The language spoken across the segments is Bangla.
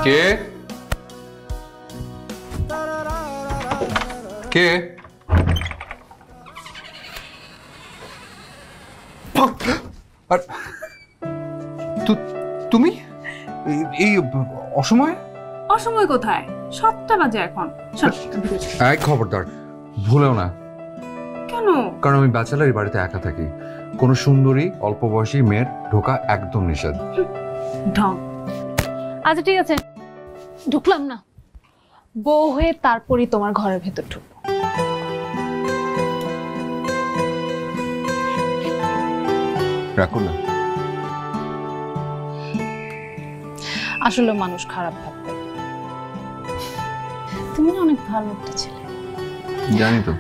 কে কে আর তুমি এই অসময়ে? অসময় কোথায়? 7টা বাজে এখন। এক খবরদার ভুলেও না। কেন? কারণ আমি ব্যাচেলার বাড়িতে একা থাকি, কোনো সুন্দরী অল্প বয়সী মেয়ের ঢোকা একদম নিষেধ। ঢং। আচ্ছা ঠিক আছে, ঢুকলাম না, বউ হয়ে তারপরই তোমার ঘরের ভেতর ঢুকবো। রাখো না। আসলে মানুষ খারাপ ভাববে। তুমি না অনেক ভালো একটা ছেলে। জানি তো।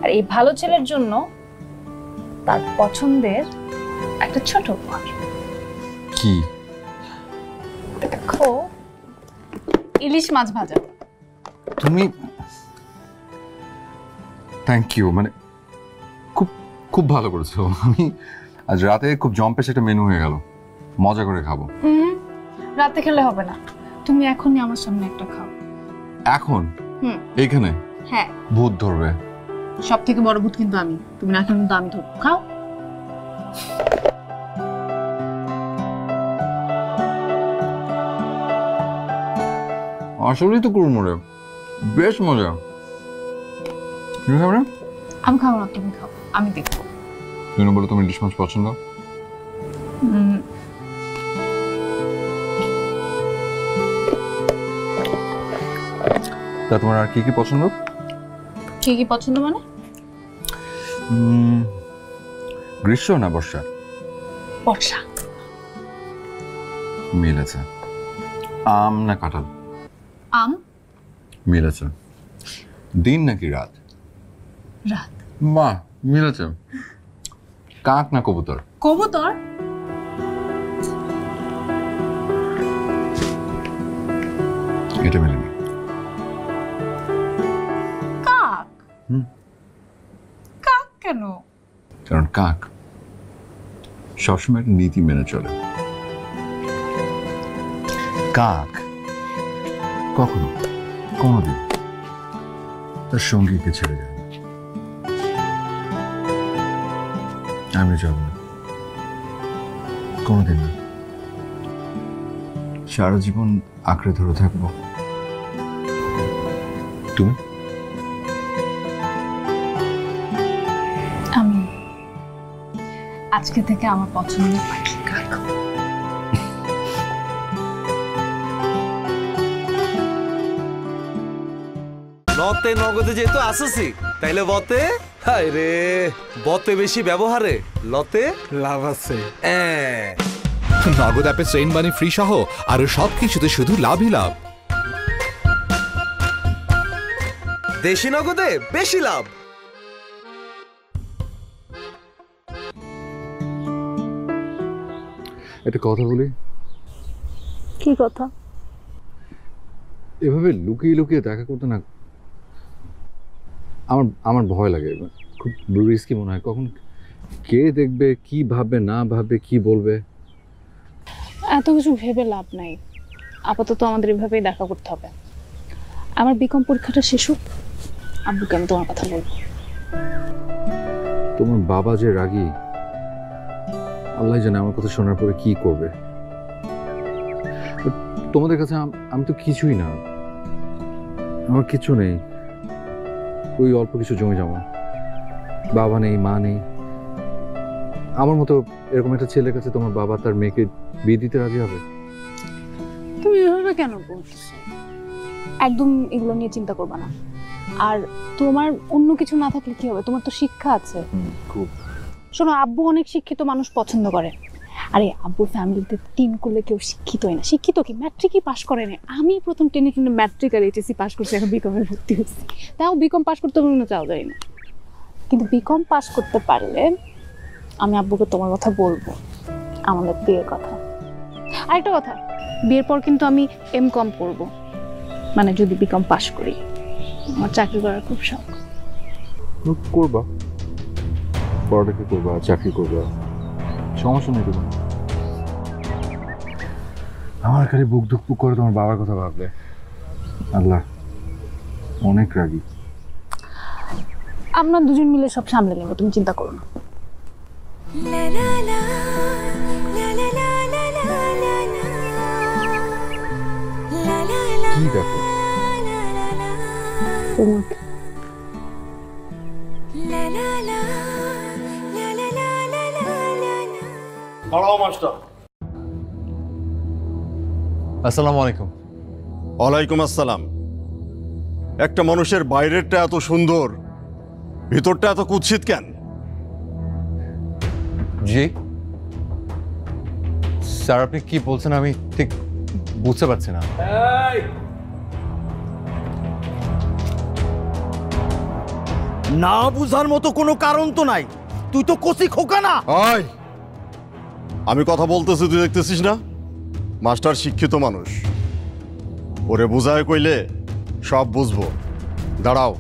আর এই ভালো ছেলের জন্য তার পছন্দের একটা ছোট উপহার। কি? দেখো, ইলিশ মাছ ভাজা। তুমি থ্যাংক ইউ, মানে খুব খুব ভালো করেছো। আমি আজ রাতে খুব জম্পেশ একটা মেনু হয়ে গেল, মজা করে খাবো। রাতে খেলে হবে না, তুমি এখনই আমার সামনে একটা খাও। এখন? এইখানে? হ্যাঁ। ভূত ধরবে। সব থেকে বড় ভূত কিন্তু আমি, তুমি না খেলে কিন্তু আমি ধরবো। খাও। আসলেই তো কুড়মুড়ে, বেশ মজা। তুমি খাবে না? আমি খাবো না, তুমি খাও, আমি দেখবো। তুমি বলো তুমি ইলিশ মাছ পছন্দ? তা তোমার আর কি কি পছন্দ? কি কি পছন্দ মানে? গ্রীষ্ম না বর্ষা? বর্ষা। মিলেছে। আম না কাঁঠাল? আম। মিলেছে। দিন নাকি রাত? রাত। বাহ, মিলেছে। কাক না কবুতর? কবুতর। এটা মেলেনি। কাক। কাক কেন? কারণ কাক সবসময় একটা নীতি মেনে চলে। কাক কখনো কোনোদিন তার সঙ্গীকে ছেড়ে যায় না। আমি যাব না, কোনোদিন না। সারা জীবন আঁকড়ে ধরে থাকবো। তুমি? আমি আজকে থেকে আমার পছন্দের পাখি কাক। নতে নগদে যেহেতু আসছি তাইলে বতে হায় রে বতে বেশি ব্যবহারে লতে লাভ আছে। নগদ অ্যাপে ট্রেন মানি ফ্রি সহ আরো সবকিছুতে শুধু লাভই লাভ। দেশি নগদে বেশি লাভ। একটা কথা বলি। কি কথা? এভাবে লুকিয়ে লুকিয়ে দেখা করতে না আমার আমার ভয় লাগে, খুব রিস্কি মনে হয়। কখন কে দেখবে, কি ভাববে না ভাববে, কি বলবে। এত কিছু ভেবে লাভ নাই, আপাতত আমাদের এভাবেই দেখা করতে হবে। আমার বিকম পরীক্ষাটা শেষ হোক, আব্বুকে আমি তোমার কথা বলবো। তোমার বাবা যে রাগী, আল্লাহ জানে আমার কথা শোনার পরে কি করবে। তোমাদের কাছে আমি তো কিছুই না, আমার কিছু নেই। ওই অল্প কিছু জমি জমা, বাবা নেই, মা নেই। আমার মতো এরকম একটা ছেলের কাছে তোমার বাবা তার মেয়েকে বিয়ে দিতে রাজি হবে? তুমি এভাবে কেন বলছো? একদম এগুলো নিয়ে চিন্তা করবা না। আর তোমার অন্য কিছু না থাকলে কি হবে? তোমার তো শিক্ষা আছে। খুব। শোনো, আব্বু অনেক শিক্ষিত মানুষ পছন্দ করে। আরে আব্বুর ফ্যামিলিতে 3 করলে কেউ শিক্ষিতই না। শিক্ষিত কি ম্যাট্রিকই পাস করে না। আমি প্রথম টেনে ম্যাট্রিক আর এইচএসসি পাস করছি, এখন বিকমে ভর্তি হচ্ছি। তাও বিকম পাস করতে পারবো না, চাও যাই না। কিন্তু বিকম পাস করতে পারলে আমি আব্বুকে তোমার কথা বলবো, আমাদের বিয়ের কথা। আরেকটা কথা, বিয়ের পর কিন্তু আমি এমকম করব, মানে যদি বিকম পাস করি। আমার চাকরি করার খুব শখ। করবা, পড়ালেখা করবা, চাকরি করবা, সমস্যা নেই। তোমার আমার খালি বুক ধুকপুক করে তোমার বাবার কথা ভাবলে। আল্লাহ, অনেক রাগী। আমরা দুজন মিলে সব সামলে নেবো, তুমি চিন্তা করো না। কি দেখো? তোমাকে দাঁড়াও মাস্টার। আসসালামু আলাইকুম। ওয়ালাইকুম আসসালাম। একটা মানুষের বাইরেরটা এত সুন্দর, ভিতরটা এত কুৎসিত কেন? জি স্যার, আপনি কি বলছেন আমি ঠিক বুঝতে পারছি না। না বুঝার মতো কোনো কারণ তো নাই, তুই তো কচি খোকা না। আয়, আমি কথা বলতেছি, তুই দেখতেছিস না? মাস্টার শিক্ষিত মানুষ, ওরে বুঝায় কইলে সব বুঝবো। দাঁড়াও।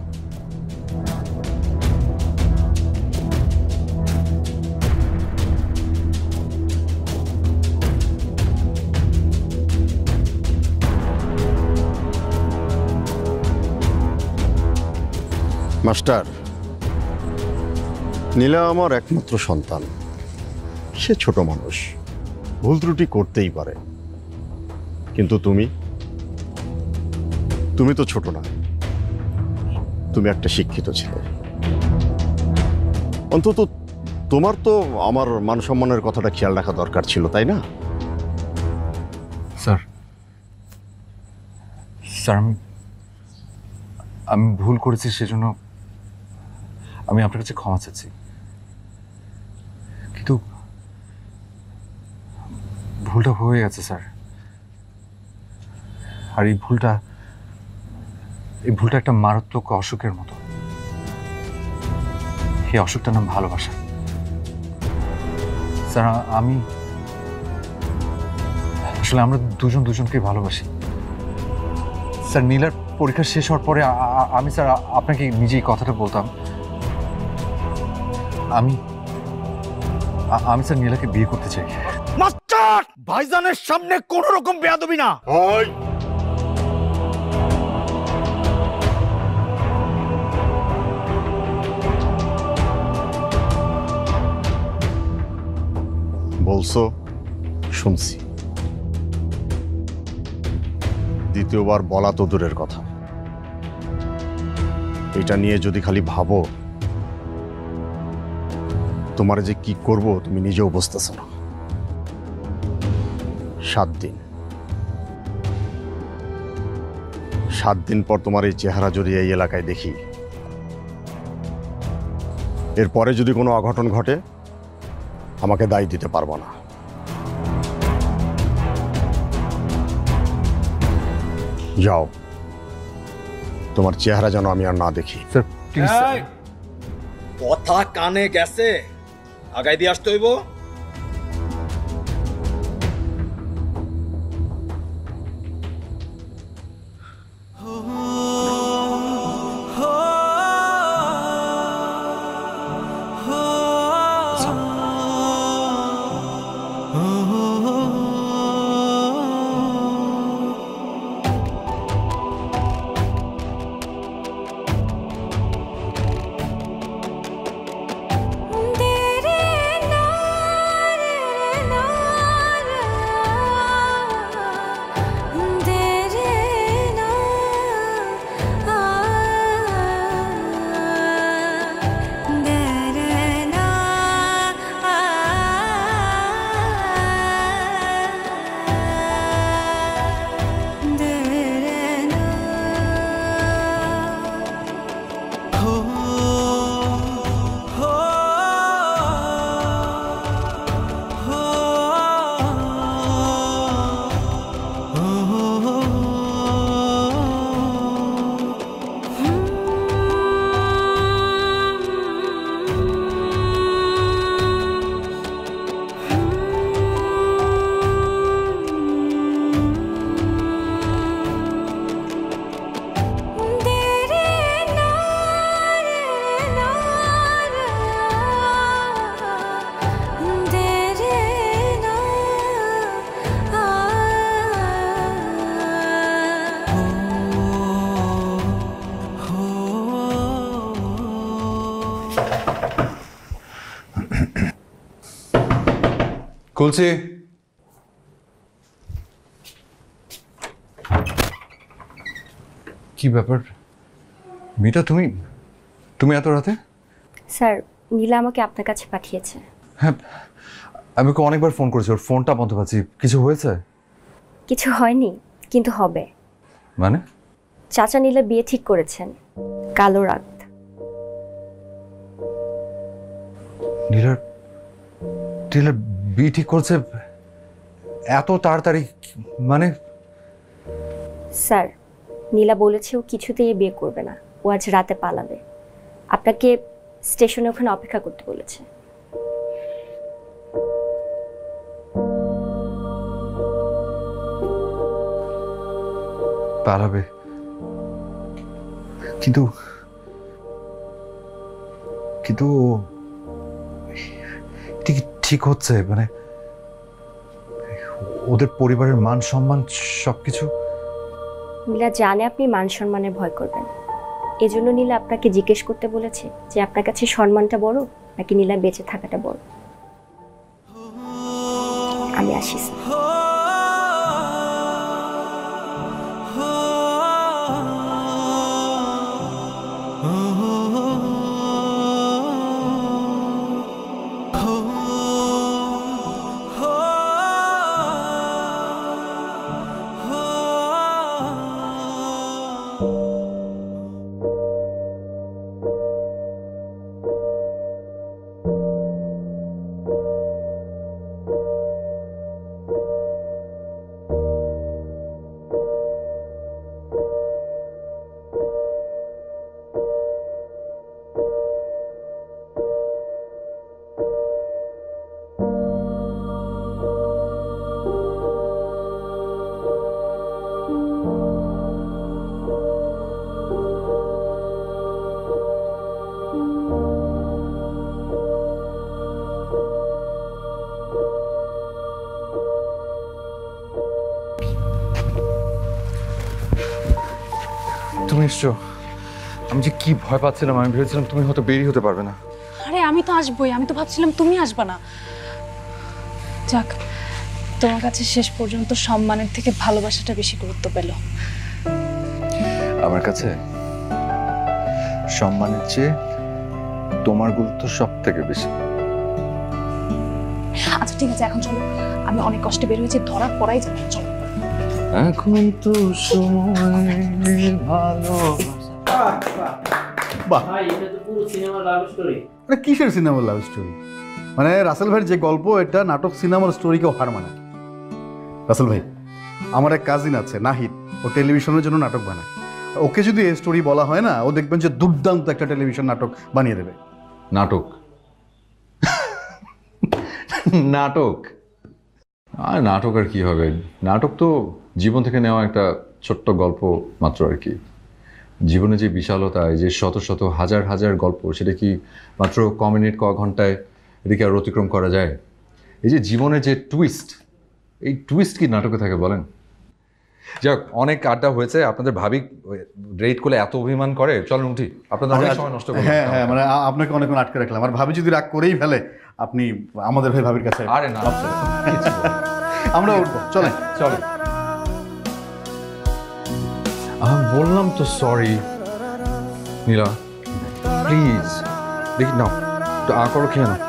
মাস্টার, নীলা আমার একমাত্র সন্তান। সে ছোট মানুষ, ভুল ত্রুটি করতেই পারে, কিন্তু তুমি তো ছোট না, তুমি একটা শিক্ষিত ছেলে। অন্তত তোমার তো আমার মান সম্মানের কথাটা খেয়াল রাখা দরকার ছিল, তাই না? স্যার, স্যার আমি ভুল করেছি, সেজন্য আমি আপনার কাছে ক্ষমা চাচ্ছি। কিন্তু ভুলটা হয়ে গেছে স্যার। আর এই ভুলটা একটা মারাত্মক অসুখের মতো। এই অসুখটার নাম ভালোবাসা। স্যার, আসলে আমরা দুজনকে ভালোবাসি। স্যার, নীলার পরীক্ষা শেষ হওয়ার পরে আমি স্যার আপনাকে নিজেই কথাটা বলতাম, আমি স্যার নীলাকে বিয়ে করতে চাই। মাস্টার, ভাইজানের সামনে কোনো রকম বেয়াদবি না। বলছো, শুনছি। দ্বিতীয়বার বলা তো দূরের কথা, এটা নিয়ে যদি খালি ভাবো, তোমার যে কি করব তুমি নিজেও বুঝতেছ না। 7 দিন পর তোমার এই চেহারা যদি এই এলাকায় দেখি, এরপরে যদি কোনো অঘটন ঘটে আমাকে দায় দিতে পারবো না। যাও, তোমার চেহারা যেন আমি আর না দেখি। Sir please. কথা কানে গেছে, আগাই দিয়ে আসতে হইব। খুলছি। কি ব্যাপার মিতা, তুমি তুমি এত রাতে? স্যার, নীলা আমাকে আপনার কাছে পাঠিয়েছে। হ্যাঁ, আমি ওকে অনেকবার ফোন করেছি, ওর ফোনটা বন্ধ পাচ্ছি। কিছু হয়েছে? কিছু হয়নি, কিন্তু হবে। মানে? চাচা নীলা বিয়ে ঠিক করেছেন, কালো রাত। নীলার নীলার বিয়ে ঠিক করছে এত তাড়াতাড়ি? মানে? স্যার, নীলা বলেছে ও কিছুতেই এ বিয়ে করবে না, ও আজ রাতে পালাবে। আপনাকে স্টেশনে ওখানে অপেক্ষা করতে বলেছে। পালাবে? কিন্তু কিন্তু এটা কি ঠিক হচ্ছে? মানে ওদের পরিবারের মান সম্মান সবকিছু। নীলা জানে আপনি মান সম্মানের ভয় করবেন, এজন্য নীলা আপনাকে জিজ্ঞেস করতে বলেছে যে আপনার কাছে সম্মানটা বড় নাকি নীলা বেঁচে থাকাটা বড়। আমি আসি স্যার। তুমি এসছো, আমি যে কি ভয় পাচ্ছিলাম। আমি ভেবেছিলাম তুমি হয়তো বেরিয়ে হতে পারবে না। আরে আমি তো আসবোই, আমি তো ভাবছিলাম তুমি আসবা না। যাক, তোমার কাছে শেষ পর্যন্ত সম্মানের থেকে ভালোবাসাটা বেশি গুরুত্ব পেল। আমার কাছে সম্মানের চেয়ে তোমার গুরুত্ব সব থেকে বেশি। আচ্ছা ঠিক আছে, এখন চলো, আমি অনেক কষ্টে বের হয়েছি, ধরা পড়াই যাবে। চলো এখন তো সময় ভালো। বাহ, এটা তো পুরো সিনেমা লাভ স্টোরি। মানে কিসের সিনেমার লাভ স্টোরি? মানে রাসেল ভাইয়ের যে গল্প, এটা নাটক সিনেমার স্টোরিকেও হার মানে। রাসেল ভাই, আমার এক কাজিন আছে নাহিদ, ও টেলিভিশনের জন্য নাটক বানায়। ওকে যদি এই স্টোরি বলা হয় না, ও দেখবেন যে দুর্দান্ত একটা টেলিভিশন নাটক বানিয়ে দেবে। নাটক? নাটক? আর নাটক আর কি হবে? নাটক তো জীবন থেকে নেওয়া একটা ছোট্ট গল্প মাত্র আর কি। জীবনে যে বিশালতা, যে শত শত হাজার হাজার গল্প, সেটা কি মাত্র ক মিনিট ক ঘন্টায় এদিকে আর অতিক্রম করা যায়? এই যে জীবনে যে টুইস্ট, এই টুইস্ট কি নাটকে থাকে বলেন? যাক, অনেক আড্ডা হয়েছে। আপনাদের ভাবি রেট করলে এত অভিমান করে, চলেন উঠি। আপনাদের অনেক সময় নষ্ট করে। হ্যাঁ হ্যাঁ, মানে আপনাকে অনেকক্ষণ আটকে রাখলাম। আর ভাবি যদি রাগ করেই ফেলে, আপনি আমাদের ভাই ভাবির কাছে। আরে না, আমরা উঠবো, চলেন চলেন। আমি বললাম তো সরি। নীলা প্লিজ, দেখি নাও তো করো, খেয়ে নাও।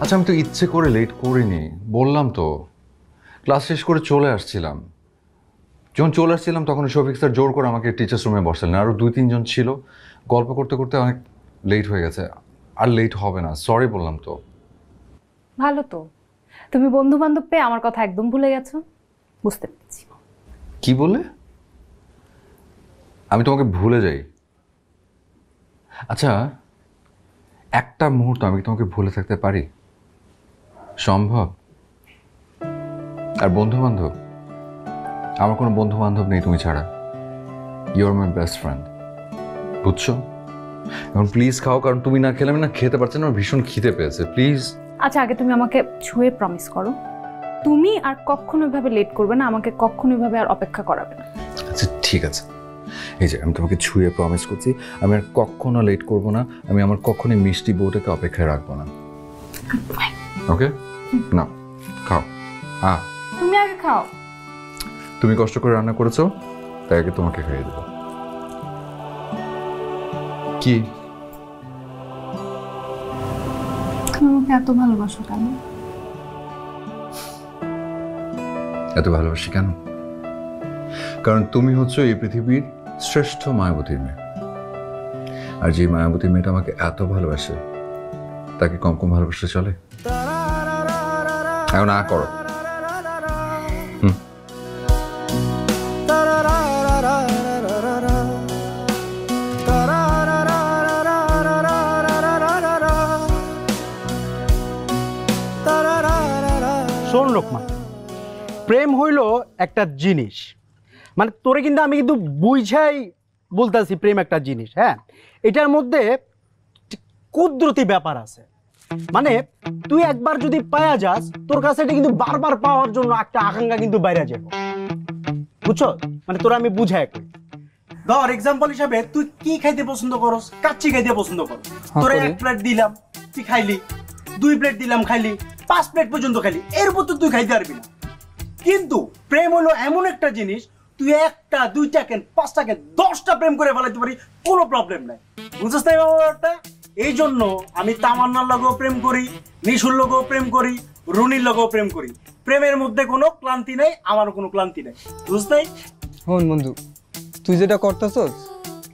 আচ্ছা, আমি তো ইচ্ছে করে লেট করিনি, বললাম তো। ক্লাস শেষ করে চলে আসছিলাম। যখন চলে আসছিলাম তখন শফিক স্যার জোর করে আমাকে টিচার্স রুমে বসালেন। আরও 2-3 জন ছিল। গল্প করতে করতে অনেক লেট হয়ে গেছে। আর লেট হবে না, সরি বললাম তো। ভালো তো, তুমি বন্ধু বান্ধব পেয়ে আমার কথা একদম ভুলে গেছো। বুঝতে পেরেছি। কি বলে? আমি তোমাকে ভুলে যাই? আচ্ছা, একটা মুহূর্ত আমি কি তোমাকে ভুলে থাকতে পারি? সম্ভব? আর বন্ধু বান্ধব, আমার কোনো বন্ধু বান্ধব নেই তুমি ছাড়া। You are my best friend, বুঝছো? এখন প্লিজ খাও, কারণ তুমি না খেলে আমি না খেতে পারছি না, আমার ভীষণ খিদে পেয়েছে। প্লিজ। আচ্ছা, আগে তুমি আমাকে ছুঁয়ে প্রমিস করো তুমি আর কখনো এভাবে লেট করবে না, আমাকে কখনো এভাবে আর অপেক্ষা করাবে না। আচ্ছা ঠিক আছে, এই যে আমি তোমাকে ছুঁয়ে প্রমিস করছি, আমি আর কখনো লেট করবো না। আমি আমার কখনোই মিষ্টি বউটাকে অপেক্ষায় রাখবো না। ওকে? না তুমি আগে খাও। তুমি কষ্ট করে রান্না করেছো, তাই আগে তোমাকে খাইয়ে দেবো। কি তুমি আমাকে এত ভালোবাসো কেন? এত ভালোবাসি কেন? কারণ তুমি হচ্ছে এই পৃথিবীর শ্রেষ্ঠ মায়াবতীর মেয়ে। আর যে মায়াবতীর মেয়েটা আমাকে এত ভালোবাসে, তাকে কম কম ভালোবাসতে চলে? এখন না করো। শোন লোকমান, প্রেম হইল একটা জিনিস, মানে তোরে কিন্তু আমি কিন্তু বুঝাই বলতেছি প্রেম একটা জিনিস। হ্যাঁ, এটার মধ্যে কুদরতি ব্যাপার আছে। মানে তুই একবার যদি পায়া যাস, তোর কাছে এটা কিন্তু বারবার পাওয়ার জন্য একটা আকাঙ্ক্ষা কিন্তু বাইরে যাবে, বুঝছো? মানে তোরা আমি বুঝাই কই। ধর এক্সাম্পল হিসাবে তুই কি খাইতে পছন্দ করস? কাচ্চি খাইতে পছন্দ করস। তোরে 1 প্লেট দিলাম, তুই খাইলি। 2 প্লেট দিলাম, খাইলি। 5 প্লেট পর্যন্ত খাইলি, এরপর তো তুই খাইতে পারবি না। কিন্তু প্রেম হলো এমন একটা জিনিস, তুই 1টা 2টা কেন 5টা কেন 10টা প্রেম করে ফেলাইতে পারি, কোনো প্রবলেম নাই। বুঝছিস তাই ব্যাপারটা? এই জন্য আমি তামান্নার লগেও প্রেম করি, নিশুর লগেও প্রেম করি, রুনির লগেও প্রেম করি। প্রেমের মধ্যে কোনো ক্লান্তি নাই, আমারও কোনো ক্লান্তি নাই। বুঝতেই? হন বন্ধু, তুই যেটা করতেছস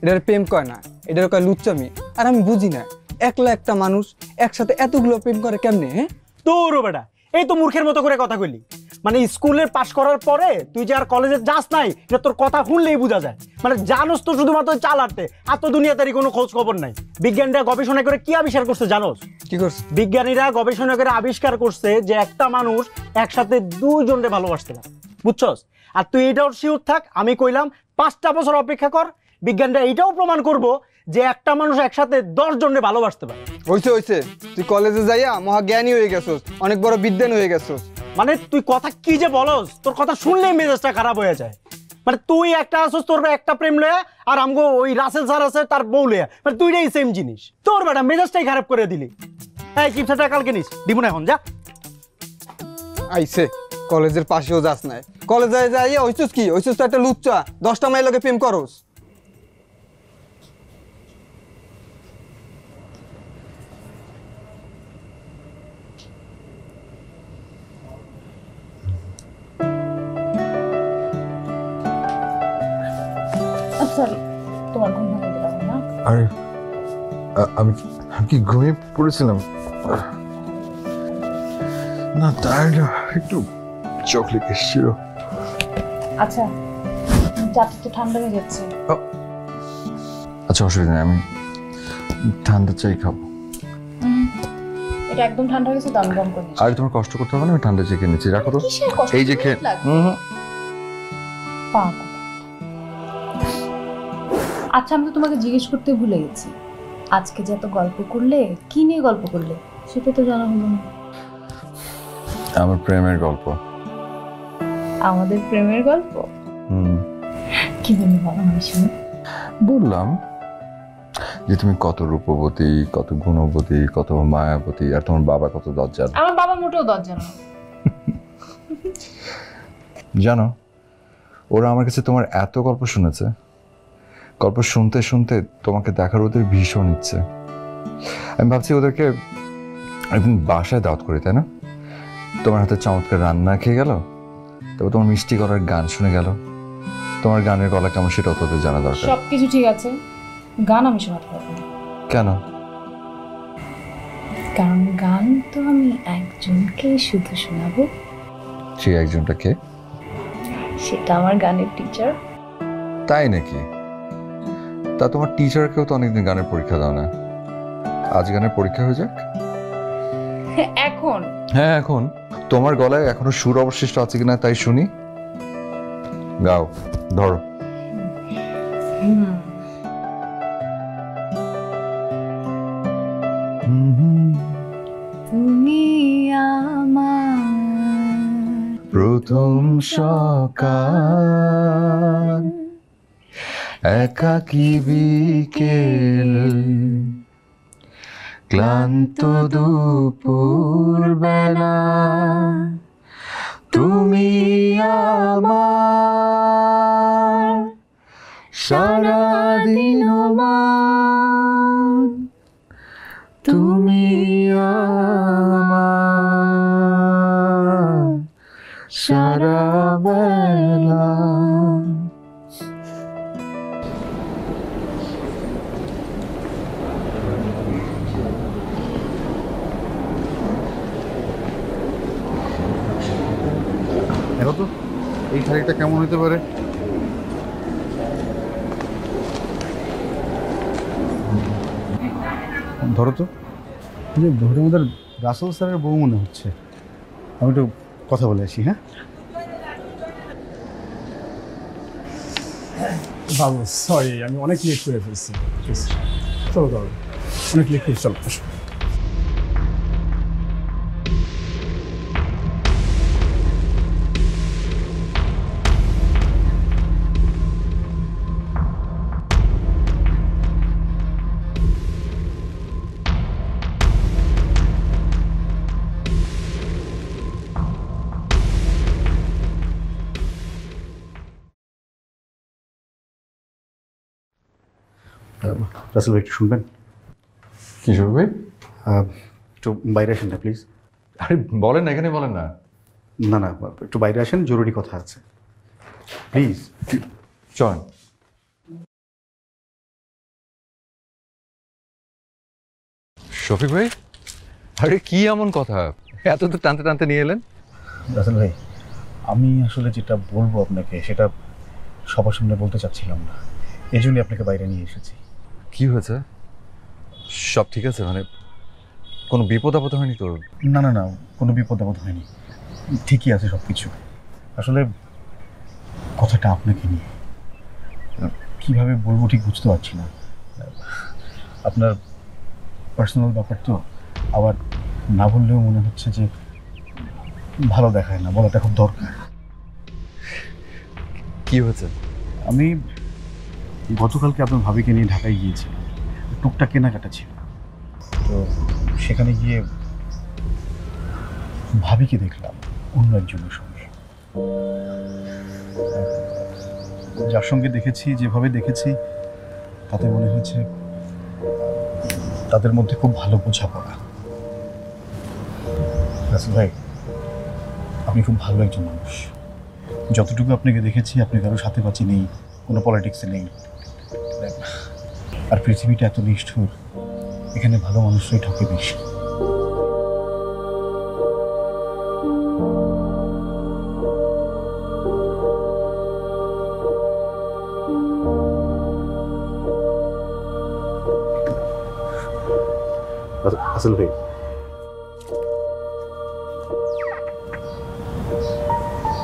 এটার প্রেম কয় না, এটার কয় লুচ্চামি। আর আমি বুঝি না, একলা একটা মানুষ একসাথে এতগুলো প্রেম করে কেমনে? হ্যাঁ তোর বেটা, এই তো মূর্খের মতো করে কথা কইলি। মানে স্কুলে পাশ করার পরে তুই যে আর কলেজে যাস নাই, এটা তোর কথা শুনলেই বোঝা যায়। মানে জানোস তো শুধুমাত্র চালাতে, আর তো দুনিয়াদারি কোনো খোঁজ খবর নাই। বিজ্ঞানীরা গবেষণা করে কি আবিষ্কার করছে জানোস? কি করছে? বিজ্ঞানীরা গবেষণা করে আবিষ্কার করছে যে একটা মানুষ একসাথে 2 জনকে ভালোবাসতে পারে, বুঝছস? আর তুই এটাও শিওর থাক, আমি কইলাম 5টা বছর অপেক্ষা কর, বিজ্ঞানীরা এটাও প্রমাণ করবো যে একটা মানুষ একসাথে 10 জনকে ভালোবাসতে পারে। হইছে হইছে, তুই কলেজে যাইয়া মহাজ্ঞানী হয়ে গেছস, অনেক বড় বিদ্যান হয়ে গেছস। মানে তুই কথা কি যে বলস, তোর কথা শুনলেই মেজাজটা খারাপ হয়ে যায়। মানে তুই একটা আসস, তোর একটা প্রেম লয়া, আর আমগো ওই রাসেল স্যার আছে তার বউ লয়া, মানে দুইটাই সেম জিনিস। তোর বেটা মেজাজটাই খারাপ করে দিলি। এই চিপসটা কালকে নিস, দিব না এখন, যা। আইছে কলেজের পাশেও যাস নাই, কলেজে যাইয়া হইছস কি? হইছস তো একটা লুচ্চা, 10টা মাইল লগে প্রেম করস। তোমার ঘুম ভাঙে দিলাম না? আরে আমি কি ঘুমিয়ে পড়েছিলাম? না, টায়ার্ড, একটু চকলেট এসেছিল। আচ্ছা, চাটা তো ঠান্ডা হয়ে যাচ্ছে। আচ্ছা, অসুবিধা নেই, আমি ঠান্ডা চাই খাবো। এটা একদম ঠান্ডা হয়ে গেছে, দাম গরম করে দিচ্ছি। আর তোমার কষ্ট করতে হবে না, আমি ঠান্ডা চেখে নিচ্ছি। রাখো তো, এই যে খেয়ে। আচ্ছা, আমি তো তোমাকে জিজ্ঞেস করতে ভুলে গেছি, আজকে যে এত গল্প করলে, কি নিয়ে গল্প করলে সেটা তো জানা হলো না। আমার প্রেমের গল্প। আমাদের প্রেমের গল্প? কি বলি বলো, আমি শুনি। বললাম যে তুমি কত রূপবতী, কত গুণবতী, কত মায়াবতী, আর তোমার বাবা কত দজ্জাল। আমার বাবা মোটেও দজ্জাল না। জানো, ওরা আমার কাছে তোমার এত গল্প শুনেছে, গল্প শুনতে শুনতে তোমাকে দেখার ওদের ভীষণ ইচ্ছে। আমি ভাবছি ওদেরকে একদিন বাসায় দাওয়াত করি, তাই না? তোমার হাতে চমৎকার রান্না খেয়ে গেল, তারপর তোমার মিষ্টি গলার গান শুনে গেল। তোমার গানের গলা কেমন সেটাও তোদের জানা দরকার। সবকিছু ঠিক আছে, গান আমি শোনাতে পারবো না। কেন? কারণ গান তো আমি একজনকে শুধু শোনাবো। সেই একজনটা কে? সেটা আমার গানের টিচার। তাই নাকি? তা তোমার টিচারকেও তো অনেকদিন গানের পরীক্ষা দাও না, আজ গানের পরীক্ষা হয়ে যাক। এখন? হ্যাঁ, এখন। তোমার গলায় এখনো সুর অবশিষ্ট আছে কিনা তাই শুনি। গাও, ধরো। তুমি আমার প্রথম সকাল, একাকী বিকেল, ক্লান্ত দুপুর বেলা, তুমি আমার সারাদিন তুমি আমার সারা বেলা। দেখো তো এই শাড়িটা কেমন হতে পারে। ধরো তো, ধরে আমাদের রাসেল স্যারের বউ মনে হচ্ছে। আমি একটু কথা বলে আসি। হ্যাঁ বাবু সরি, আমি অনেক লেট করে ফেলছি। চলো চলো, অনেক লেট করে চলো। রাসেল ভাই একটু শুনবেন? কিশোর ভাই, একটু বাইরে আসেন না প্লিজ। আরে বলেন না, এখানে বলেন না। না না, একটু বাইরে আসেন, জরুরি কথা আছে প্লিজ। চলেন। শফিক ভাই, আরে কি এমন কথা, এত তো টানতে টানতে নিয়ে এলেন? রাসেল ভাই, আমি আসলে যেটা বলবো আপনাকে সেটা সবার সামনে বলতে চাচ্ছিলাম না, এই জন্যই আপনাকে বাইরে নিয়ে এসেছি। কি হয়েছে? সব ঠিক আছে? মানে কোনো বিপদ আপদ হয়নি তো? না না না, কোনো বিপদ আপদ হয়নি, ঠিকই আছে সব কিছু। আসলে কথাটা আপনাকে নিয়ে কিভাবে বলবো ঠিক বুঝতে পারছি না। আপনার পার্সোনাল ব্যাপার তো, আবার না বললেও মনে হচ্ছে যে ভালো দেখায় না, বলাটা খুব দরকার। কি হয়েছে? আমি গতকালকে আপনার ভাবিকে নিয়ে ঢাকায় গিয়েছিলাম, টুকটাক কেনাকাটা ছিল। তো সেখানে গিয়ে ভাবিকে দেখলাম অন্য একজনের সঙ্গে। যার সঙ্গে দেখেছি, যেভাবে দেখেছি, তাতে মনে হয়েছে তাদের মধ্যে খুব ভালো বোঝাপড়া। রাসেল ভাই, আপনি খুব ভালো একজন মানুষ। যতটুকু আপনাকে দেখেছি, আপনি কারো সাথে পাচ্ছি নেই, কোনো পলিটিক্সে নেই। আর পৃথিবীটা এত নিষ্ঠুর, এখানে ভালো মানুষরাই ঠকে বেশি। রাসেল ভাই,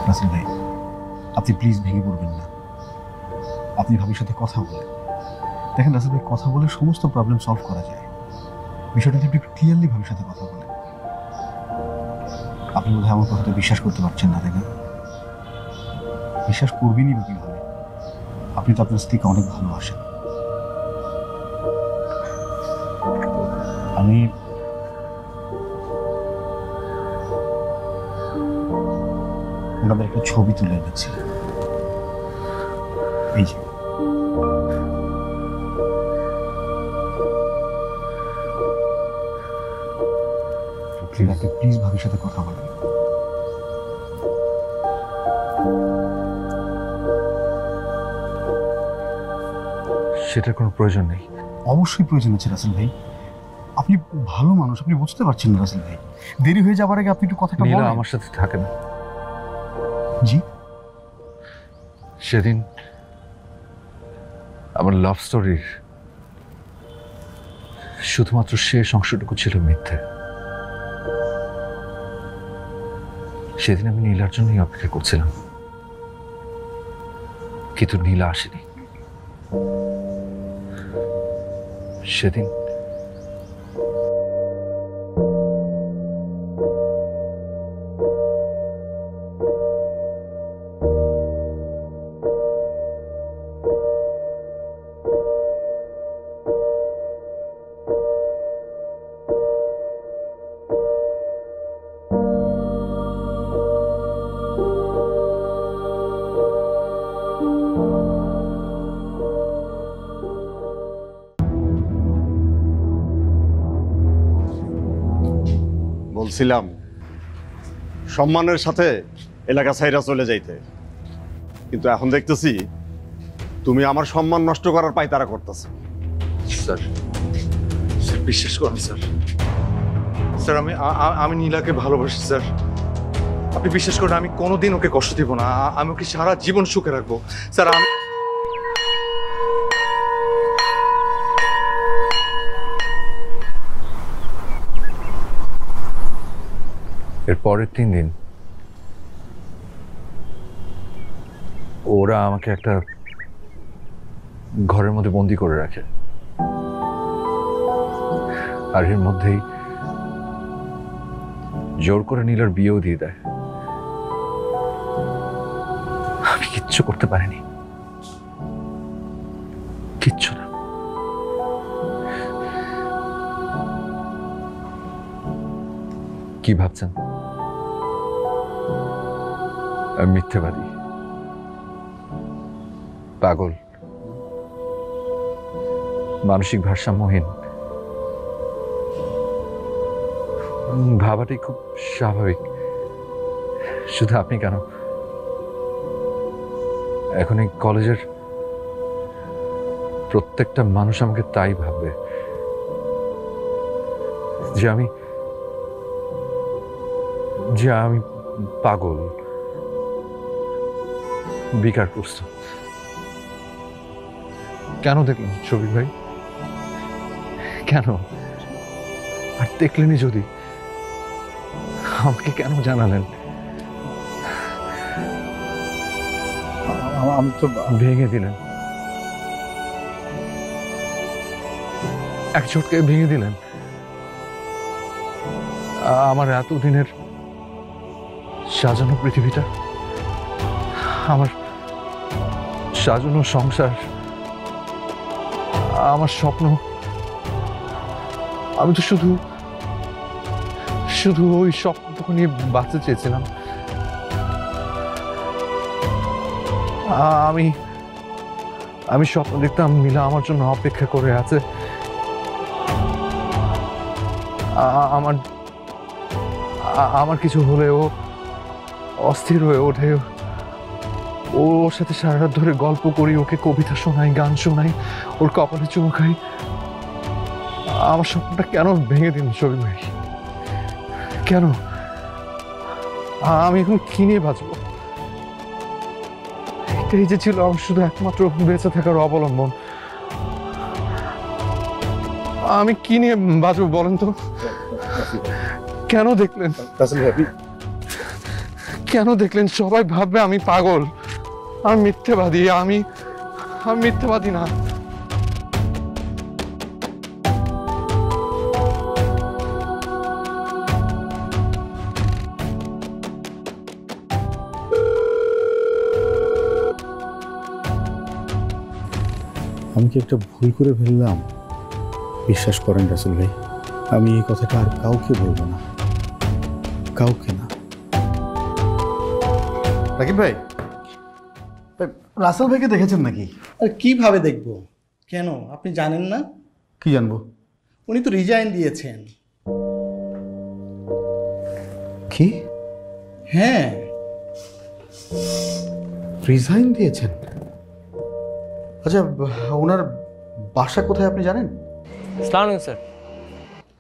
রাসেল ভাই, আপনি প্লিজ ভেঙে পড়বেন না। আপনি ভাবির সাথে কথা বলেন। দেখেন রাসেল ভাই, কথা বলে সমস্ত প্রবলেম সলভ করা যায়। বিষয়টা আপনি একটু ক্লিয়ারলি ভাবির সাথে কথা বলেন। আপনি বোধহয় আমার কথাটা বিশ্বাস করতে পারছেন না, তাই না? বিশ্বাস করবেনই বা কিভাবে? আপনি তো আপনার স্ত্রীকে অনেক ভালোবাসেন। আমি ওনাদের একটা ছবি তুলে এনেছি, এই যে। আপনি প্লিজ ভাবির সাথে কথা বলেন। সেটার কোনো প্রয়োজন নেই। অবশ্যই প্রয়োজন আছে রাসেল ভাই, আপনি ভালো মানুষ, আপনি বুঝতে পারছেন না রাসেল ভাই। দেরি হয়ে যাবার আগে আপনি একটু কথাটা বলেন। আমার সাথে থাকে না। জি? সেদিন আমার লাভ স্টোরির শুধুমাত্র শেষ অংশটুকু ছিল মিথ্যে। সেদিন আমি নীলার জন্যই অপেক্ষা করছিলাম, কিন্তু নীলা আসেনি। সেদিন বলছিলাম সম্মানের সাথে এলাকা ছাইরা চলে যাইতে, কিন্তু এখন দেখতেছি তুমি আমার সম্মান নষ্ট করার পায়তারা করতেছো। স্যার স্যার বিশ্বাস করুন স্যার, স্যার আমি নীলাকে ভালোবাসি স্যার। আপনি বিশ্বাস করেন আমি কোনোদিন ওকে কষ্ট দিব না, আমি ওকে সারা জীবন সুখে রাখবো স্যার। আমি এর পরের 3 দিন ওরা আমাকে একটা ঘরের মধ্যে বন্দি করে রাখে, আর এর মধ্যেই জোর করে নীলার বিয়েও দিয়ে দেয়। আমি কিচ্ছু করতে পারিনি, কিচ্ছু না। কি ভাবছেন আমি মিথ্যেবাদী, পাগল, মানসিক ভারসাম্যহীন? ভাবাটাই খুব স্বাভাবিক। শুধু আপনি কেন, এখন এই কলেজের প্রত্যেকটা মানুষ আমাকে তাই ভাববে যে আমি পাগল, বিকারগ্রস্ত। কেন দেখলেন শফিক ভাই, কেন? আর দেখলেনই যদি, আমাকে কেন জানালেন? আমি তো ভেঙে দিলেন, এক ঝটকায় ভেঙে দিলেন আমার এতদিনের সাজানো পৃথিবীটা, আমার সাজানো সংসার, আমার স্বপ্ন। আমি তো শুধু ওই স্বপ্নটুকু নিয়ে বাঁচতে চেয়েছিলাম। আমি স্বপ্ন দেখতাম নীলা আমার জন্য অপেক্ষা করে আছে, আমার কিছু হলে ও অস্থির হয়ে ওঠে, ওর সাথে সারা রাত ধরে গল্প করি, ওকে কবিতা শোনাই, গান শোনাই, ওর কপালে চুমু খাই। আমার স্বপ্নটা কেন ভেঙে দিন শফিক ভাই, কেন? আমি এখন কি নিয়ে বাঁচবো? এটাই যে ছিল আমার শুধু একমাত্র বেঁচে থাকার অবলম্বন। আমি কি নিয়ে বাঁচবো বলেন তো? কেন দেখলেন? কেন দেখলেন? সবাই ভাববে আমি পাগল, আমি মিথ্যেবাদী। আমি মিথ্যেবাদী না। আমি কি একটা ভুল করে ফেললাম? বিশ্বাস করেন রাসেল ভাই, আমি এই কথাটা আর কাউকে বলবো না, কাউকে না। রাকিব ভাই, রাসেল ভাইকে দেখেছেন নাকি? আর কিভাবে দেখব? কেন, আপনি জানেন না? কি জানবো? উনি তো রিজাইন দিয়েছেন। কি? হ্যাঁ, রিজাইন দিয়েছেন? আচ্ছা, ওনার বাসা কোথায় আপনি জানেন? আসসালামু আলাইকুম স্যার।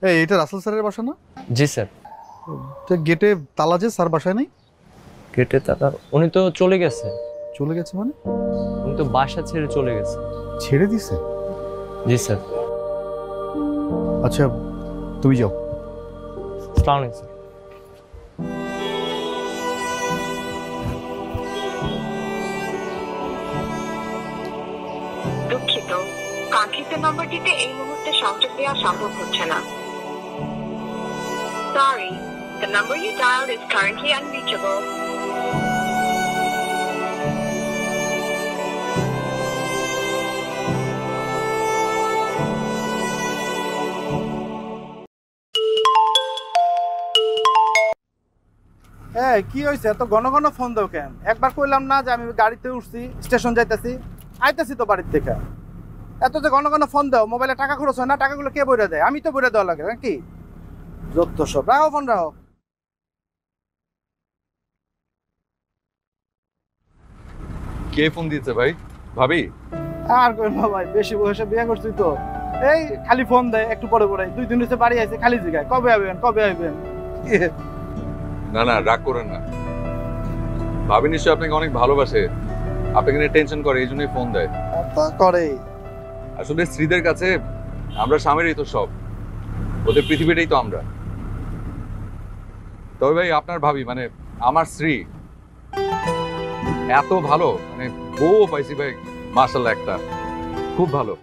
এই এটা রাসেল স্যারের বাসা না? জি স্যার। তো গেটে তালা যে, স্যার বাসায় নেই? গেটে তালা? উনি তো চলে গেছে। চলে গেছে মানে? উনি তো বাসা ছেড়ে চলে গেছে। ছেড়ে দিছে? জি স্যার। আচ্ছা তুমি যাও। আসসালামু আলাইকুম স্যার। দুঃখিত, কাঙ্ক্ষিত নম্বরটিতে এই মুহূর্তে সংযোগ দেওয়া সম্ভব হচ্ছে না। Sorry, the number you dialed is currently unreachable. এই কি হয়েছে? এত ঘন ঘন ফোন দাও কেন? একবার কইলাম না যে আমি গাড়িতে উঠছি, স্টেশন যাইতেছি, আইতেছি তো বাড়ির থেকে। এত যে ঘন ঘন ফোন দাও, মোবাইলে টাকা খরচ হয় না? টাকাগুলো কে বইরে দেয়? আমি তো বইরে দেওয়া লাগে নাকি? যত সব রাখো ফোন রাখো। কে ফোন দিয়েছে ভাই? ভাবি? আর কই না ভাই, বেশি বয়সে বিয়ে করছি তো, এই খালি ফোন দেয় একটু পরে পরে। 2 দিন হচ্ছে বাড়ি আছে, খালি জিগায় কবে আসবেন কবে আসবেন। না না, রাগ করেন না। ভাবি নিশ্চয়ই আপনাকে অনেক ভালোবাসে, আপনাকে নিয়ে টেনশন করে, এই জন্যই ফোন দেয়। তা করে। আসলে স্ত্রীদের কাছে আমরা স্বামীরই তো সব, ওদের পৃথিবীটাই তো আমরা। তবে ভাই আপনার ভাবি মানে আমার স্ত্রী এত ভালো, মানে বউ পাইছি ভাই, মাশাআল্লাহ, একটা খুব ভালো।